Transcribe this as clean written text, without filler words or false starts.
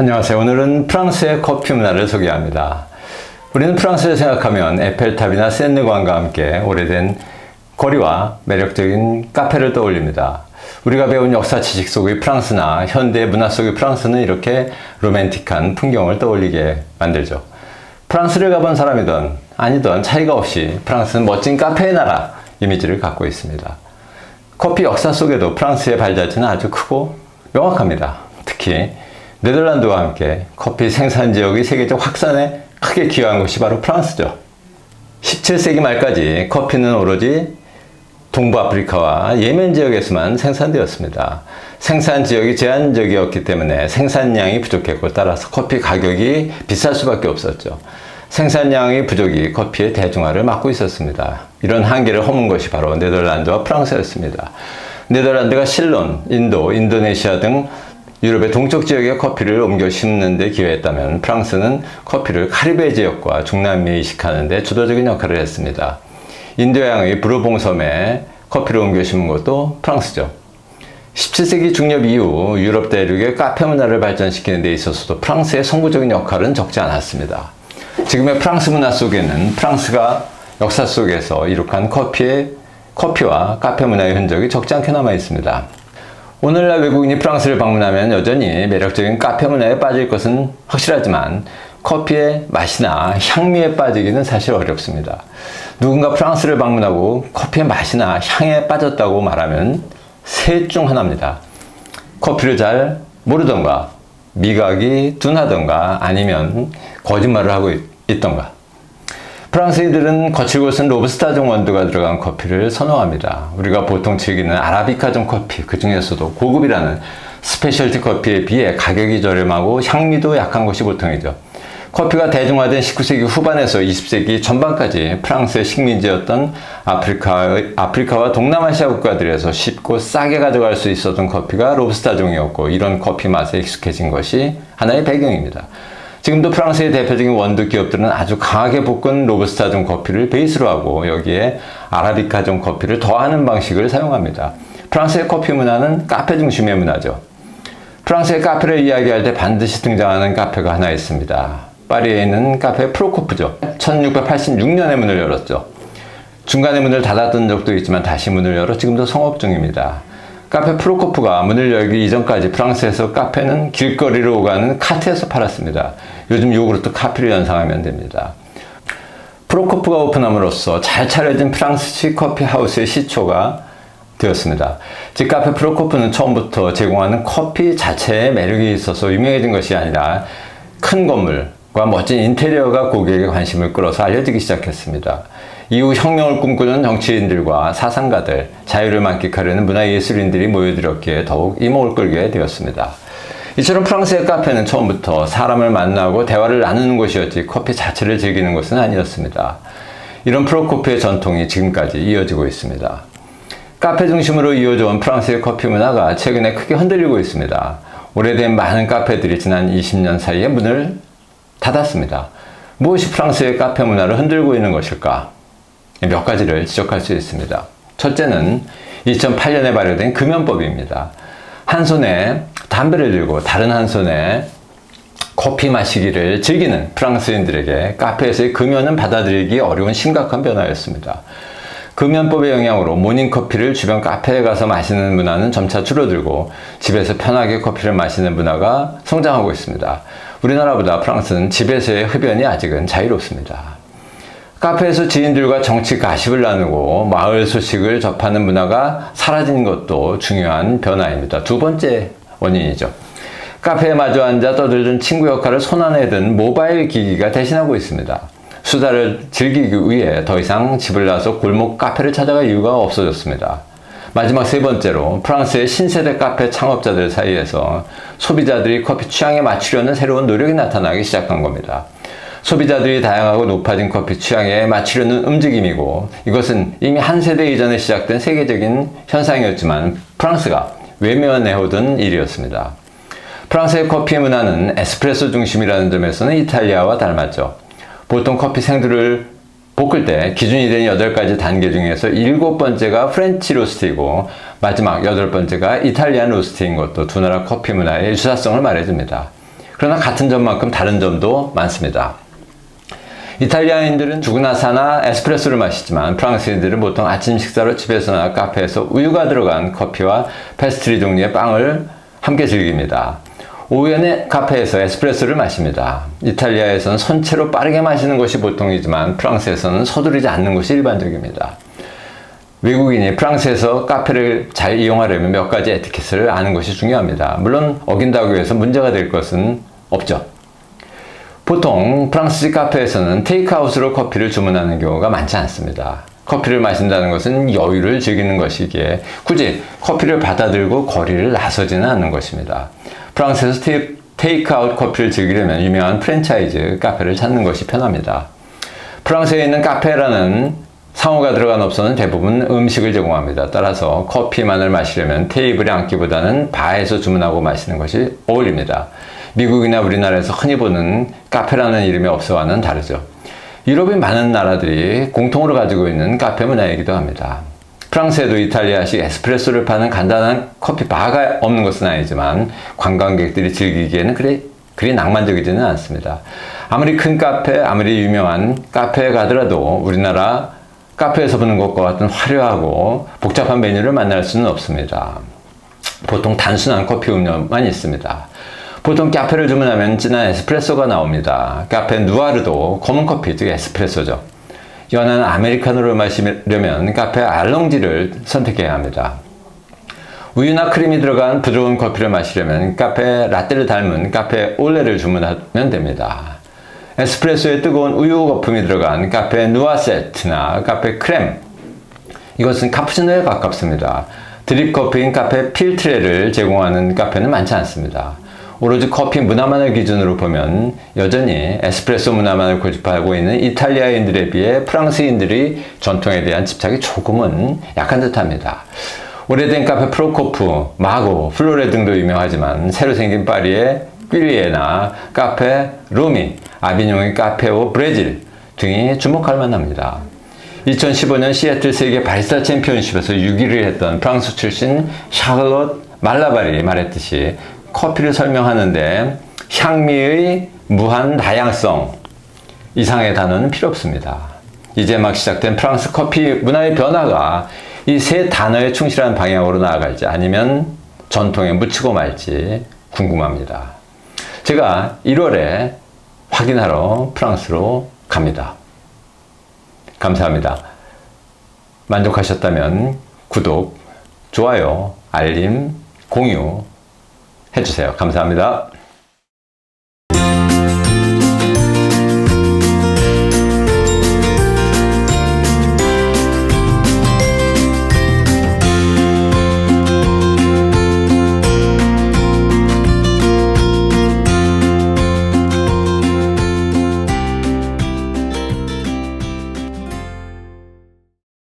안녕하세요. 오늘은 프랑스의 커피 문화를 소개합니다. 우리는 프랑스를 생각하면 에펠탑이나 세느강과 함께 오래된 거리와 매력적인 카페를 떠올립니다. 우리가 배운 역사 지식 속의 프랑스나 현대 문화 속의 프랑스는 이렇게 로맨틱한 풍경을 떠올리게 만들죠. 프랑스를 가본 사람이든 아니든 차이가 없이 프랑스는 멋진 카페의 나라 이미지를 갖고 있습니다. 커피 역사 속에도 프랑스의 발자취는 아주 크고 명확합니다. 특히 네덜란드와 함께 커피 생산 지역의 세계적 확산에 크게 기여한 것이 바로 프랑스죠. 17세기 말까지 커피는 오로지 동부 아프리카와 예멘 지역에서만 생산되었습니다. 생산 지역이 제한적이었기 때문에 생산량이 부족했고 따라서 커피 가격이 비쌀 수밖에 없었죠. 생산량의 부족이 커피의 대중화를 막고 있었습니다. 이런 한계를 허문 것이 바로 네덜란드와 프랑스였습니다. 네덜란드가 실론, 인도, 인도네시아 등 유럽의 동쪽 지역에 커피를 옮겨 심는 데 기여했다면 프랑스는 커피를 카리브해 지역과 중남미에 이식하는 데 주도적인 역할을 했습니다. 인도양의 브루봉 섬에 커피를 옮겨 심은 것도 프랑스죠. 17세기 중엽 이후 유럽 대륙의 카페 문화를 발전시키는 데 있어서도 프랑스의 선구적인 역할은 적지 않았습니다. 지금의 프랑스 문화 속에는 프랑스가 역사 속에서 이룩한 커피와 카페 문화의 흔적이 적지 않게 남아 있습니다. 오늘날 외국인이 프랑스를 방문하면 여전히 매력적인 카페 문화에 빠질 것은 확실하지만 커피의 맛이나 향미에 빠지기는 사실 어렵습니다. 누군가 프랑스를 방문하고 커피의 맛이나 향에 빠졌다고 말하면 셋 중 하나입니다. 커피를 잘 모르던가, 미각이 둔하던가, 아니면 거짓말을 하고 있던가. 프랑스인들은 거칠고 쓴 로부스타종 원두가 들어간 커피를 선호합니다. 우리가 보통 즐기는 아라비카종 커피, 그 중에서도 고급이라는 스페셜티 커피에 비해 가격이 저렴하고 향미도 약한 것이 보통이죠. 커피가 대중화된 19세기 후반에서 20세기 전반까지 프랑스의 식민지였던 아프리카와 동남아시아 국가들에서 쉽고 싸게 가져갈 수 있었던 커피가 로부스타종이었고, 이런 커피 맛에 익숙해진 것이 하나의 배경입니다. 지금도 프랑스의 대표적인 원두 기업들은 아주 강하게 볶은 로부스타종 커피를 베이스로 하고 여기에 아라비카종 커피를 더하는 방식을 사용합니다. 프랑스의 커피 문화는 카페 중심의 문화죠. 프랑스의 카페를 이야기할 때 반드시 등장하는 카페가 하나 있습니다. 파리에 있는 카페 프로코프죠. 1686년에 문을 열었죠. 중간에 문을 닫았던 적도 있지만 다시 문을 열어 지금도 성업 중입니다. 카페 프로코프가 문을 열기 이전까지 프랑스에서 카페는 길거리로 오가는 카트에서 팔았습니다. 요즘 요구르트 카피를 연상하면 됩니다. 프로코프가 오픈함으로써 잘 차려진 프랑스식 커피 하우스의 시초가 되었습니다. 즉 카페 프로코프는 처음부터 제공하는 커피 자체의 매력이 있어서 유명해진 것이 아니라 큰 건물과 멋진 인테리어가 고객의 관심을 끌어서 알려지기 시작했습니다. 이후 혁명을 꿈꾸는 정치인들과 사상가들, 자유를 만끽하려는 문화예술인들이 모여들었기에 더욱 이목을 끌게 되었습니다. 이처럼 프랑스의 카페는 처음부터 사람을 만나고 대화를 나누는 곳이었지 커피 자체를 즐기는 곳은 아니었습니다. 이런 프로코프의 전통이 지금까지 이어지고 있습니다. 카페 중심으로 이어져온 프랑스의 커피 문화가 최근에 크게 흔들리고 있습니다. 오래된 많은 카페들이 지난 20년 사이에 문을 닫았습니다. 무엇이 프랑스의 카페 문화를 흔들고 있는 것일까? 몇 가지를 지적할 수 있습니다. 첫째는 2008년에 발효된 금연법입니다. 한 손에 담배를 들고 다른 한 손에 커피 마시기를 즐기는 프랑스인들에게 카페에서의 금연은 받아들이기 어려운 심각한 변화였습니다. 금연법의 영향으로 모닝커피를 주변 카페에 가서 마시는 문화는 점차 줄어들고 집에서 편하게 커피를 마시는 문화가 성장하고 있습니다. 우리나라보다 프랑스는 집에서의 흡연이 아직은 자유롭습니다. 카페에서 지인들과 정치 가십을 나누고 마을 소식을 접하는 문화가 사라진 것도 중요한 변화입니다. 두 번째 원인이죠. 카페에 마주 앉아 떠들던 친구 역할을 손안에 든 모바일 기기가 대신하고 있습니다. 수다를 즐기기 위해 더 이상 집을 나서 골목 카페를 찾아갈 이유가 없어졌습니다. 마지막 세 번째로 프랑스의 신세대 카페 창업자들 사이에서 소비자들이 커피 취향에 맞추려는 새로운 노력이 나타나기 시작한 겁니다. 소비자들이 다양하고 높아진 커피 취향에 맞추려는 움직임이고, 이것은 이미 한 세대 이전에 시작된 세계적인 현상이었지만 프랑스가 외면해오던 일이었습니다. 프랑스의 커피 문화는 에스프레소 중심이라는 점에서는 이탈리아와 닮았죠. 보통 커피 생두를 볶을 때 기준이 된 8가지 단계 중에서 7번째가 프렌치 로스트이고 마지막 8번째가 이탈리안 로스트인 것도 두 나라 커피 문화의 유사성을 말해줍니다. 그러나 같은 점만큼 다른 점도 많습니다. 이탈리아인들은 주그나사나 에스프레소를 마시지만 프랑스인들은 보통 아침 식사로 집에서나 카페에서 우유가 들어간 커피와 페스트리 종류의 빵을 함께 즐깁니다. 오후에는 카페에서 에스프레소를 마십니다. 이탈리아에서는 선체로 빠르게 마시는 것이 보통이지만 프랑스에서는 서두르지 않는 것이 일반적입니다. 외국인이 프랑스에서 카페를 잘 이용하려면 몇 가지 에티켓을 아는 것이 중요합니다. 물론 어긴다고 해서 문제가 될 것은 없죠. 보통 프랑스식 카페에서는 테이크아웃으로 커피를 주문하는 경우가 많지 않습니다. 커피를 마신다는 것은 여유를 즐기는 것이기에 굳이 커피를 받아들고 거리를 나서지는 않는 것입니다. 프랑스에서 테이크아웃 커피를 즐기려면 유명한 프랜차이즈 카페를 찾는 것이 편합니다. 프랑스에 있는 카페라는 상호가 들어간 업소는 대부분 음식을 제공합니다. 따라서 커피만을 마시려면 테이블에 앉기보다는 바에서 주문하고 마시는 것이 어울립니다. 미국이나 우리나라에서 흔히 보는 카페라는 이름의 업소와는 다르죠. 유럽의 많은 나라들이 공통으로 가지고 있는 카페 문화이기도 합니다. 프랑스에도 이탈리아식 에스프레소를 파는 간단한 커피 바가 없는 것은 아니지만 관광객들이 즐기기에는 그리 낭만적이지는 않습니다. 아무리 큰 카페, 아무리 유명한 카페에 가더라도 우리나라 카페에서 보는 것과 같은 화려하고 복잡한 메뉴를 만날 수는 없습니다. 보통 단순한 커피 음료만 있습니다. 보통 카페를 주문하면 진한 에스프레소가 나옵니다. 카페 누아르도 검은 커피, 즉 에스프레소죠. 연한 아메리카노를 마시려면 카페 알롱지를 선택해야 합니다. 우유나 크림이 들어간 부드러운 커피를 마시려면 카페 라떼를 닮은 카페 올레를 주문하면 됩니다. 에스프레소에 뜨거운 우유 거품이 들어간 카페 누아세트나 카페 크렘, 이것은 카푸치노에 가깝습니다. 드립 커피인 카페 필트레를 제공하는 카페는 많지 않습니다. 오로지 커피 문화만을 기준으로 보면 여전히 에스프레소 문화만을 고집하고 있는 이탈리아인들에 비해 프랑스인들이 전통에 대한 집착이 조금은 약한 듯합니다. 오래된 카페 프로코프, 마고, 플로레 등도 유명하지만 새로 생긴 파리의 뀨리에나 카페 루미, 아비뇽의 카페오 브레질 등이 주목할 만합니다. 2015년 시애틀 세계 바리스타 챔피언십에서 6위를 했던 프랑스 출신 샤를롯 말라발이 말했듯이 커피를 설명하는데 향미의 무한 다양성 이상의 단어는 필요 없습니다. 이제 막 시작된 프랑스 커피 문화의 변화가 이 세 단어에 충실한 방향으로 나아갈지 아니면 전통에 묻히고 말지 궁금합니다. 제가 1월에 확인하러 프랑스로 갑니다. 감사합니다. 만족하셨다면 구독, 좋아요, 알림, 공유 해주세요. 감사합니다.